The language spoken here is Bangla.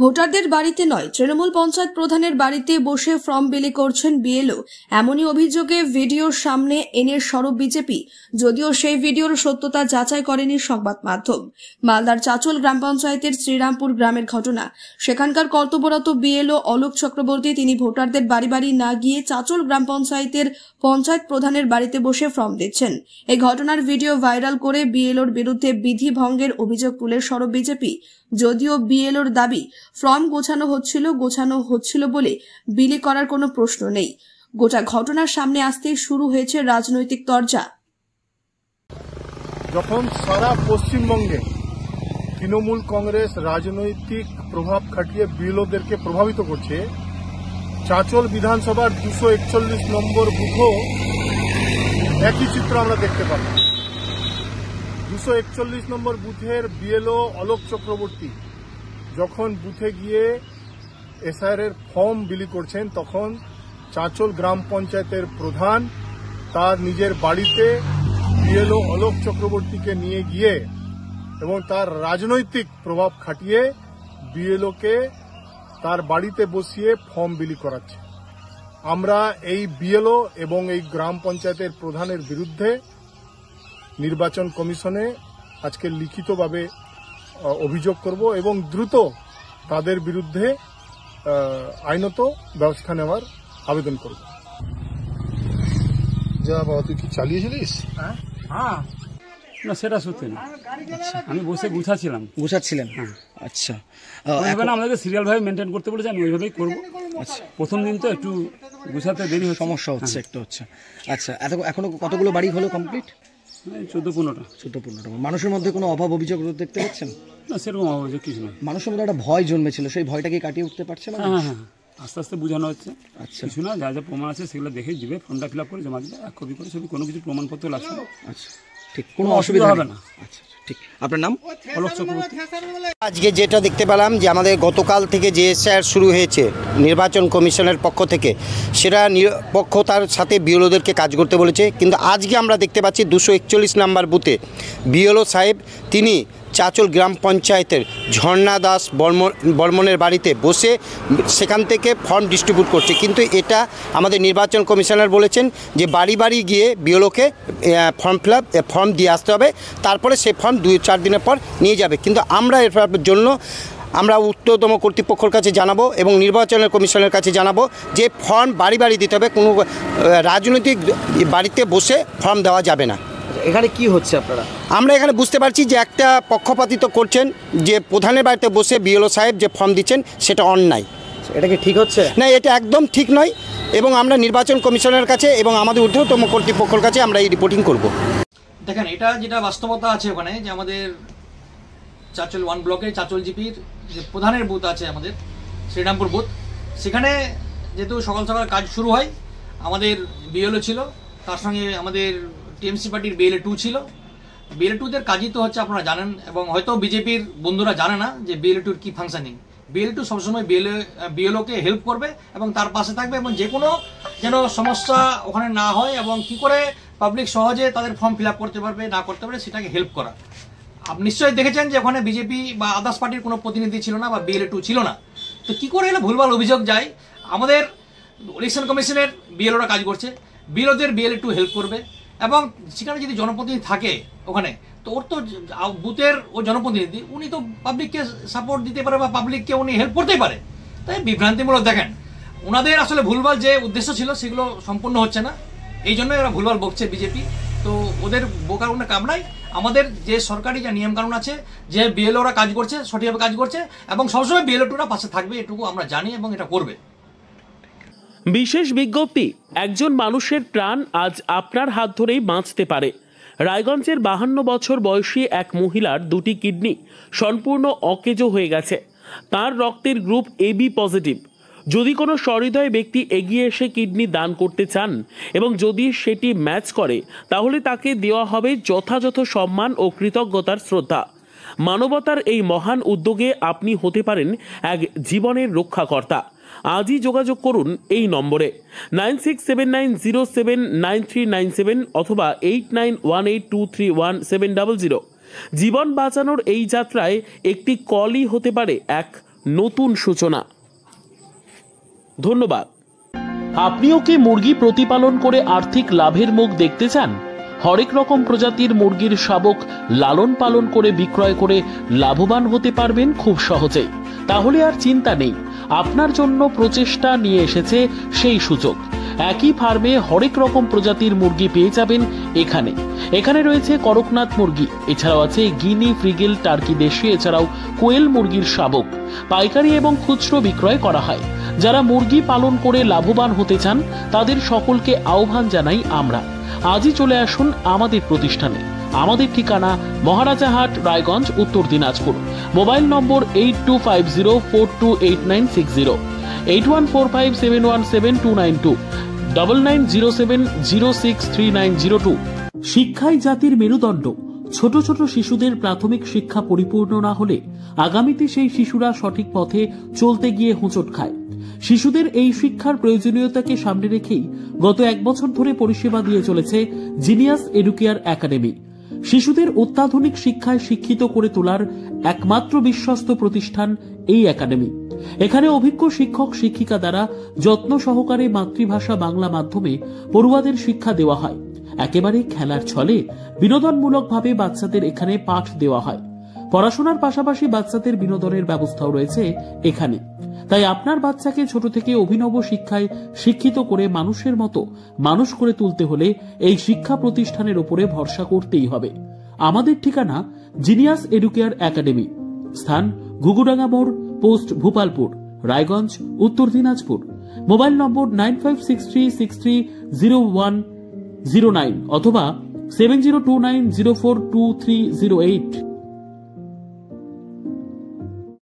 ভোটারদের বাড়িতে নয়, তৃণমূল পঞ্চায়েত প্রধানের বাড়িতে বসে ফর্ম বিলি করছেন বিএলও। এমনই অভিযোগে ভিডিওর সামনে এনে সরব বিজেপি, যদিও সেই ভিডিওর সত্যতা যাচাই করেনি সংবাদ মাধ্যম। মালদার চাচল গ্রাম পঞ্চায়েতের শ্রীরামপুর গ্রামের ঘটনা। সেখানকার কর্তব্যরত বিএলও অলোক চক্রবর্তী তিনি ভোটারদের বাড়ি বাড়ি না গিয়ে চাচল গ্রাম পঞ্চায়েতের পঞ্চায়েত প্রধানের বাড়িতে বসে ফর্ম দিচ্ছেন। এই ঘটনার ভিডিও ভাইরাল করে বিএলওর বিরুদ্ধে বিধি ভঙ্গের অভিযোগ তুলে সরব বিজেপি। যদিও বিএলওর দাবি ফর্ম গোছানো হচ্ছিল বলে বিলি করার কোনো প্রশ্ন নেই। গোটা ঘটনার সামনে আসতেই শুরু হয়েছে রাজনৈতিক তরজা। যখন সারা পশ্চিমবঙ্গে তৃণমূল কংগ্রেস রাজনৈতিক প্রভাব খাটিয়ে বিএলওদেরকে প্রভাবিত করছে, চাচল বিধানসভার 241 নম্বর বুথও একই চিত্র আমরা দেখতে পাবো। 241 নম্বর বুথের বিএলও অলোক চক্রবর্তী যখন বুথে গিয়ে এসআইআর এর ফর্ম বিলি করছেন, তখন চাচল গ্রাম পঞ্চায়েতের প্রধান তার নিজের বাড়িতে বিএলও অলোক চক্রবর্তীকে নিয়ে গিয়ে এবং তার রাজনৈতিক প্রভাব খাটিয়ে বিএলওকে তার বাড়িতে বসিয়ে ফর্ম বিলি করাচ্ছে। আমরা এই বিএলও এবং এই গ্রাম পঞ্চায়েতের প্রধানের বিরুদ্ধে নির্বাচন কমিশনে আজকে লিখিতভাবে অভিযোগ করব এবং দ্রুত তাদের বিরুদ্ধে আইনত ব্যবস্থা নেওয়ার আবেদন করব। যা বাবা, তুই কি চালিয়েছিলিস? হ্যাঁ, না সেটা সত্যি না। আমি বসে গুছাচ্ছিলাম। হ্যাঁ, আচ্ছা। এখন আমাদেরকে সিরিয়াল ভাবে মেনটেন করতে বলেছে, আমি ওইভাবেই করবো। আচ্ছা, প্রথম দিন তো একটু গুছাতে দেরি সমস্যা হচ্ছে একটু। আচ্ছা, এখনো কতগুলো বাড়ি হলো কমপ্লিট? 14-15টা। মানুষের মধ্যে কোনো অভাব অভিযোগ দেখতে পাচ্ছেন? না, সেরকম অভিযোগ কিছু নয়। মানুষের মধ্যে একটা ভয় জন্মেছিল, সেই ভয়টাকে কাটিয়ে উঠতে পারছে না? হ্যাঁ, আস্তে আস্তে বোঝানো হচ্ছে। আচ্ছা, কিছু না, যা যা প্রমাণ আছে সেগুলো দেখে দিবে, ফর্মটা ফিল আপ করে জমা দিবে, 1 কপি করে ছবি, কোনো কিছু প্রমাণপত্র লাগছে না। আচ্ছা, ঠিক, কোনো অসুবিধা হবে না। আচ্ছা, ঠিক। আপনার নাম? অলোক চক্রবর্তী। আজকে যেটা দেখতে পেলাম যে আমাদের গতকাল থেকে যে এসআইআর শুরু হয়েছে নির্বাচন কমিশনের পক্ষ থেকে, সেটা নিরপেক্ষতার সাথে বিএলওদেরকে কাজ করতে বলেছে। কিন্তু আজকে আমরা দেখতে পাচ্ছি 241 নাম্বার বুথে বিএলও সাহেব তিনি চাচল গ্রাম পঞ্চায়েতের ঝর্ণা দাস বর্মনের বাড়িতে বসে সেখান থেকে ফর্ম ডিস্ট্রিবিউট করছে। কিন্তু এটা আমাদের নির্বাচন কমিশনার বলেছেন যে বাড়ি বাড়ি গিয়ে বিএলওকে ফর্ম দিয়ে আসতে হবে, তারপরে সে ফর্ম 2-4 দিনের পর নিয়ে যাবে। কিন্তু আমরা এর জন্য আমরা উচ্চতম কর্তৃপক্ষের কাছে জানাবো এবং নির্বাচনের কমিশনের কাছে জানাবো যে ফর্ম বাড়ি বাড়ি দিতে হবে, কোনো রাজনৈতিক বাড়িতে বসে ফর্ম দেওয়া যাবে না। এখানে কি হচ্ছে আপনারা? আমরা এখানে বুঝতে পারছি যে একটা পক্ষপাতিত্ব করছেন, যে প্রধানের বাড়িতে বসে বিএলও সাহেব যে ফর্ম দিচ্ছেন সেটা অন্যায়। এটা কি ঠিক হচ্ছে? না, এটা একদম ঠিক নয় এবং আমরা নির্বাচন কমিশনের কাছে এবং আমাদের ঊর্ধ্বতম কর্তৃপক্ষের কাছে আমরা এই রিপোর্টিং করব। দেখেন, এটা যেটা বাস্তবতা আছে ওখানে, যে আমাদের চাচল 1 ব্লকে চাচল জিপির যে প্রধানের বুথ আছে আমাদের শ্রীরামপুর বুথ, সেখানে যেহেতু সকাল সকাল কাজ শুরু হয়, আমাদের বিএলও ছিল, তার সঙ্গে আমাদের টিএমসি পার্টির বিএলএ 2 ছিল। বিএলএ 2দের কাজই তো হচ্ছে, আপনারা জানেন, এবং হয়তো বিজেপির বন্ধুরা জানে না যে বিএলএ 2-র কি ফাংশনিং। বিএলএ 2 সবসময় বিএলওকে হেল্প করবে এবং তার পাশে থাকবে, এবং যে কোনো যেন সমস্যা ওখানে না হয় এবং কি করে পাবলিক সহজে তাদের ফর্ম ফিল আপ করতে পারবে, না করতে পারে, সেটাকে হেল্প করা। আপনি নিশ্চয়ই দেখেছেন যে ওখানে বিজেপি বা আদার্স পার্টির কোনো প্রতিনিধি ছিল না বা বিএলএ 2 ছিল না। তো কি করে এলে ভুলভাল অভিযোগ যায়? আমাদের ইলেকশন কমিশনের বিএলওরা কাজ করছে, বিএলওদের বিএলএ 2 হেল্প করবে, এবং সেখানে যদি জনপ্রতিনিধি থাকে ওখানে, তো ওর তো বুথের ও জনপ্রতিনিধি, উনি তো পাবলিককে সাপোর্ট দিতে পারে বা পাবলিককে উনি হেল্প করতেই পারে। তাই বিভ্রান্তিমূলক, দেখেন, ওনাদের আসলে ভুলভাল যে উদ্দেশ্য ছিল সেগুলো সম্পূর্ণ হচ্ছে না, এই জন্যই ওরা ভুলভাল বকছে বিজেপি। তো ওদের বোকার কোনো কাম নাই। আমাদের যে সরকারি যে নিয়মকানুন আছে, যে বিএলওরা কাজ করছে, সঠিকভাবে কাজ করছে, এবং সবসময় বিএলও 2রা পাশে থাকবে, এটুকু আমরা জানি এবং এটা করবে। বিশেষ বিজ্ঞপ্তি, একজন মানুষের প্রাণ আজ আপনার হাত ধরেই বাঁচতে পারে। রায়গঞ্জের 52 বছর বয়সী এক মহিলার 2টি কিডনি সম্পূর্ণ অকেজো হয়ে গেছে। তার রক্তের গ্রুপ AB পজিটিভ। যদি কোনো সহৃদয় ব্যক্তি এগিয়ে এসে কিডনি দান করতে চান এবং যদি সেটি ম্যাচ করে, তাহলে তাকে দেওয়া হবে যথাযথ সম্মান ও কৃতজ্ঞতার শ্রদ্ধা। মানবতার এই মহান উদ্যোগে আপনি হতে পারেন এক জীবনের রক্ষাকর্তা। আজই যোগাযোগ করুন এই নম্বরে 9679079397 অথবা 8918231700। জীবন বাঁচানোর এই যাত্রায় একটি কলই হতে পারে এক নতুন সূচনা। ধন্যবাদ। আপনিও কি মুরগি প্রতিপালন করে আর্থিক লাভের মুখ দেখতে চান? হরেক রকম প্রজাতির মুরগির শাবক লালন পালন করে বিক্রয় করে লাভবান হতে পারবেন খুব সহজেই। তাহলে আর চিন্তা নেই, আপনার জন্য প্রচেষ্টা নিয়ে এসেছে সেই সুযোগ। একই ফার্মে হরেক রকম প্রজাতির মুরগি পেয়ে যাবেন এখানে। এখানে রয়েছে করকনাথ মুরগি, এছাড়াও আছে গিনি, ফ্রিগেল, টার্কি দেশি, এছাড়াও কোয়েল মুরগির শাবক। পাইকারি এবং খুচরো বিক্রয় করা হয়। যারা মুরগি পালন করে লাভবান হতে চান তাদের সকলকে আহ্বান জানাই আমরা। আজই চলে আসুন আমাদের প্রতিষ্ঠানে। আমাদের ঠিকানা মহারাজাহাট, রায়গঞ্জ, উত্তর দিনাজপুর। মোবাইল নম্বর 8250428960, 8145717292, 9907063902। শিক্ষাই জাতির মেরুদণ্ড। ছোট ছোট শিশুদের প্রাথমিক শিক্ষা পরিপূর্ণ না হলে আগামীতে সেই শিশুরা সঠিক পথে চলতে গিয়ে হোঁচট খায়। শিশুদের এই শিক্ষার প্রয়োজনীয়তাকে সামনে রেখেই গত 1 বছর ধরে পরিষেবা দিয়ে চলেছে জিনিয়াস এডুকেয়ার একাডেমি। শিশুদের অত্যাধুনিক শিক্ষায় শিক্ষিত করে তোলার একমাত্র বিশ্বস্ত প্রতিষ্ঠান এই একাডেমি। এখানে অভিজ্ঞ শিক্ষক শিক্ষিকা দ্বারা যত্ন সহকারে মাতৃভাষা বাংলা মাধ্যমে পড়ুয়াদের শিক্ষা দেওয়া হয়। একেবারে খেলার ছলে বিনোদনমূলকভাবে বাচ্চাদের এখানে পাঠ দেওয়া হয়। পড়াশোনার পাশাপাশি বাচ্চাদের বিনোদনের ব্যবস্থাও রয়েছে এখানে। তাই আপনার বাচ্চাকে ছোট থেকে অভিনব শিক্ষায় শিক্ষিত করে মানুষের মতো মানুষ করে তুলতে হলে এই শিক্ষা প্রতিষ্ঠানের উপরে ভরসা করতেই হবে। আমাদের ঠিকানা জিনিয়াস এডুকেয়ার একাডেমি, স্থান ঘুঘুডাঙ্গা মোড়, পোস্ট ভূপালপুর, রায়গঞ্জ, উত্তর দিনাজপুর। মোবাইল নম্বর 9563630109 অথবা 7029042308।